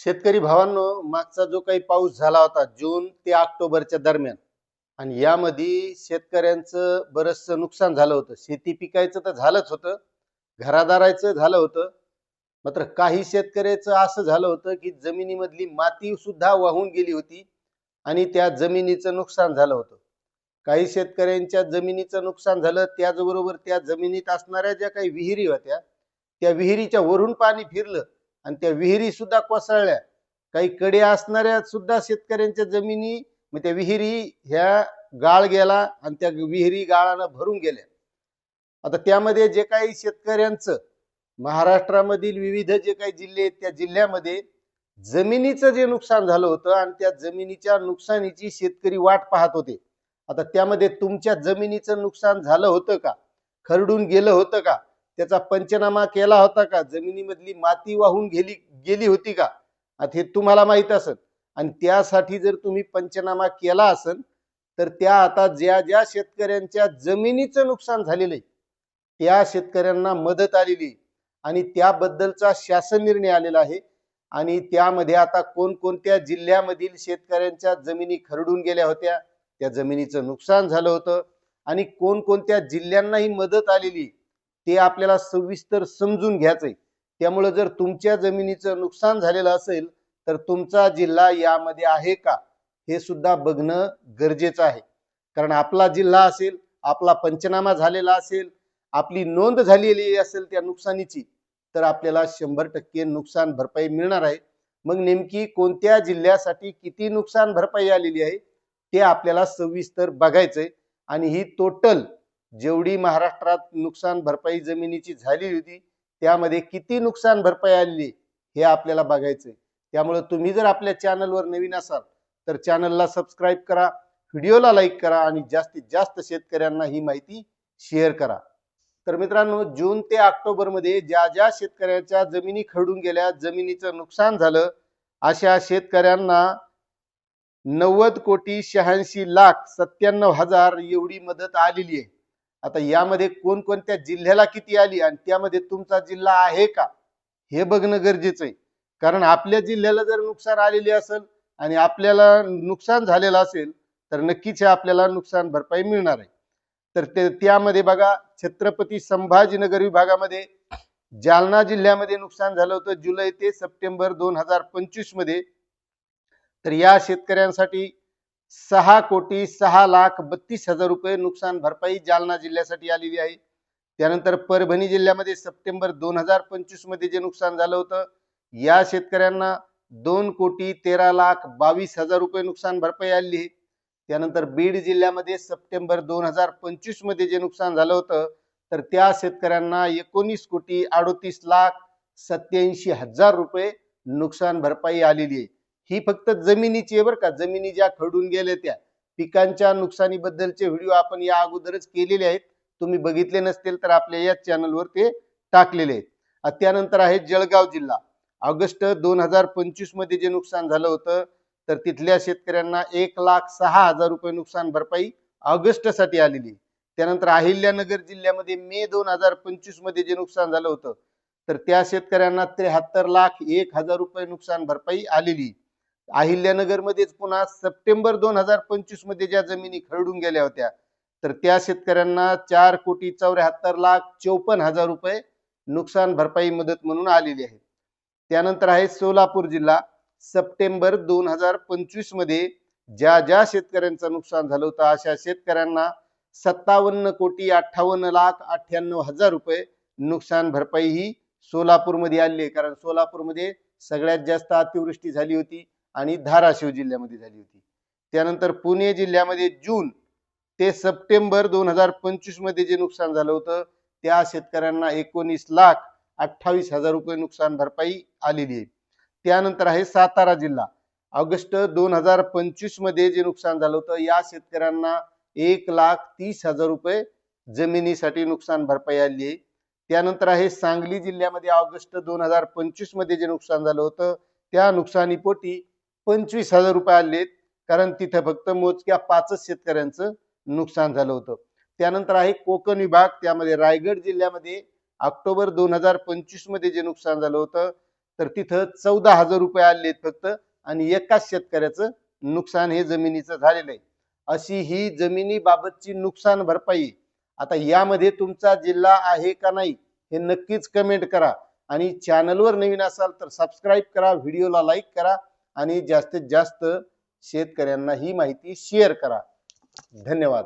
शेतकरी भावांनो, मागचा जो काही पाऊस झाला होता जून ते ऑक्टोबरच्या दरम्यान, आणि यामध्ये शेतकऱ्यांचं बरचसं नुकसान झालं होतं. शेती पिकायचं तर झालंच होतं, घरादाराचं झालं होतं. मात्र काही शेतकऱ्याचं असं झालं होतं की जमिनीमधली माती सुद्धा वाहून गेली होती आणि त्या जमिनीचं नुकसान झालं होतं. काही शेतकऱ्यांच्या जमिनीचं नुकसान झालं, त्याचबरोबर त्या जमिनीत असणाऱ्या ज्या काही विहिरी होत्या, त्या विहिरीच्या वरून पाणी फिरलं आणि त्या विहिरी सुद्धा कोसळल्या. काही कडे असणाऱ्या सुद्धा शेतकऱ्यांच्या जमिनी, मग त्या विहिरी ह्या गाळ गेला आणि त्या विहिरी गाळानं भरून गेल्या. आता त्यामध्ये जे काही शेतकऱ्यांचं महाराष्ट्रामधील विविध जे काही जिल्हे आहेत, त्या जिल्ह्यामध्ये जमिनीचं जे नुकसान झालं होतं आणि त्या जमिनीच्या नुकसानीची शेतकरी वाट पाहत होते. आता त्यामध्ये तुमच्या जमिनीचं नुकसान झालं होतं का? खरडून गेलं होतं का? त्याचा पंचनामा केला होता का? जमिनीमधली माती वाहून गेली होती का? आता हे तुम्हाला माहित असेल. आणि त्यासाठी जर तुम्ही पंचनामा केला असेल, तर त्या आता ज्या ज्या शेतकऱ्यांच्या जमिनीचं नुकसान झालेलं आहे, त्या शेतकऱ्यांना मदत आलेली आणि त्याबद्दलचा शासन निर्णय आलेला आहे. आणि त्यामध्ये आता कोणकोणत्या जिल्ह्यामधील शेतकऱ्यांच्या जमिनी खरडून गेल्या होत्या, त्या जमिनीचं नुकसान झालं होतं आणि कोणकोणत्या जिल्ह्यांनाही मदत आलेली, ते आपल्याला सविस्तर समजून घ्यायचंय. त्यामुळे जर तुमच्या जमिनीचं नुकसान झालेलं असेल, तर तुमचा जिल्हा यामध्ये आहे का, हे सुद्धा बघणं गरजेचं आहे. कारण आपला जिल्हा असेल, आपला पंचनामा झालेला असेल, आपली नोंद झालेली असेल त्या नुकसानीची, तर आपल्याला 100% नुकसान भरपाई मिळणार आहे. मग नेमकी कोणत्या जिल्ह्यासाठी किती नुकसान भरपाई आलेली आहे, ते आपल्याला सविस्तर बघायचंय. आणि ही टोटल जेवढी महाराष्ट्रात नुकसान भरपाई जमिनीची झाली होती, त्यामध्ये किती नुकसान भरपाई आलेली हे आपल्याला बघायचंय. त्यामुळे तुम्ही जर आपल्या चॅनलवर नवीन असाल, तर चॅनलला सबस्क्राईब करा, व्हिडिओला लाईक करा आणि जास्तीत जास्त शेतकऱ्यांना ही माहिती शेअर करा. तर मित्रांनो, जून ते ऑक्टोबर मध्ये ज्या ज्या शेतकऱ्याच्या जमिनी खरडून गेल्या, जमिनीचं नुकसान झालं, अशा शेतकऱ्यांना 90,86,97,000 एवढी मदत आलेली आहे. आता यामध्ये कोणकोणत्या जिल्ह्याला किती आली आणि त्यामध्ये तुमचा जिल्हा आहे का, हे बघणं गरजेचं आहे. कारण आपल्या जिल्ह्याला जर नुकसान आलेले असेल आणि आपल्याला नुकसान झालेलं असेल, तर नक्कीच आपल्याला नुकसान भरपाई मिळणार आहे. तर त्यामध्ये बघा, छत्रपती संभाजीनगर विभागामध्ये जालना जिल्ह्यामध्ये नुकसान झालं होतं जुलै ते सप्टेंबर 2025 मध्ये. तर या शेतकऱ्यांसाठी 6,06,32,000 रुपये नुकसान भरपाई जालना जिल्ह्यासाठी आलेली आहे. त्यानंतर परभणी जिल्ह्यामध्ये सप्टेंबर 2025 मध्ये जे नुकसान झालं होतं, या शेतकऱ्यांना 2,13,22,000 रुपये नुकसान भरपाई आलेली आहे. त्यानंतर बीड जिल्ह्यामध्ये सप्टेंबर 2025 मध्ये जे नुकसान झालं होतं, तर त्या शेतकऱ्यांना 19,38,87,000 रुपये नुकसान भरपाई आलेली आहे. ही फक्त जमिनीची आहे बरं का. जमिनी ज्या खरडून गेल्या, त्या पिकांच्या नुकसानीबद्दलचे व्हिडिओ आपण या अगोदरच केलेले आहेत. तुम्ही बघितले नसतील तर आपल्या या चॅनलवर ते टाकलेले आहेत. त्यानंतर आहे जळगाव जिल्हा. ऑगस्ट 2025 मध्ये जे नुकसान झालं होतं, तर तिथल्या शेतकऱ्यांना 1,06,000 रुपये नुकसान भरपाई ऑगस्ट साठी आलेली. त्यानंतर अहिल्यानगर जिल्ह्यामध्ये मे 2025 मध्ये जे नुकसान झालं होतं, तर त्या शेतकऱ्यांना 73,01,000 रुपये नुकसान भरपाई आलेली. अहिल्यानगर मध्येच पुन्हा सप्टेंबर 2025 मध्ये ज्या जमिनी खरडून गेल्या होत्या, तर त्या शेतकऱ्यांना 4,74,54,000 रुपये नुकसान भरपाई मदत म्हणून आलेली आहे. त्यानंतर आहे सोलापूर जिल्हा. सप्टेंबर 2025 मध्ये ज्या ज्या शेतकऱ्यांचं नुकसान झालं होतं, अशा शेतकऱ्यांना 57,58,98,000 रुपये नुकसान भरपाई ही सोलापूरमध्ये आली आहे. कारण सोलापूरमध्ये सगळ्यात जास्त अतिवृष्टी झाली होती आणि धाराशिव जिल्ह्यामध्ये झाली होती. त्यानंतर पुणे जिल्ह्यामध्ये जून ते सप्टेंबर 2025 मध्ये जे नुकसान झालं होतं, त्या शेतकऱ्यांना 19,28,000 रुपये नुकसान भरपाई आलेली आहे. त्यानंतर आहे सातारा जिल्हा. ऑगस्ट 2025 मध्ये जे नुकसान झालं होतं, या शेतकऱ्यांना 1,30,000 रुपये जमिनीसाठी नुकसान भरपाई आली आहे. त्यानंतर आहे सांगली जिल्ह्यामध्ये ऑगस्ट 2025 मध्ये जे नुकसान झालं होतं, त्या नुकसानीपोटी 25,000 रुपये आले, कारण तिथे फक्त मोजक्या 5 शेतकऱ्यांचं नुकसान झालं होतं. त्यानंतर आहे कोकण विभाग. त्यामध्ये रायगड जिल्ह्यामध्ये ऑक्टोबर 2025 मध्ये जे नुकसान झालं होतं, तर तिथं 14,000 रुपये आले आहेत फक्त, आणि एकाच शेतकऱ्याचं नुकसान हे जमिनीचं झालेलं आहे. अशी ही जमिनीबाबतची नुकसान भरपाई. आता यामध्ये तुमचा जिल्हा आहे का नाही हे नक्कीच कमेंट करा, आणि चॅनलवर नवीन असाल तर सबस्क्राईब करा, व्हिडिओला लाईक करा, आणि जास्तीत जास्त शेतकऱ्यांना ही माहिती शेअर करा. धन्यवाद.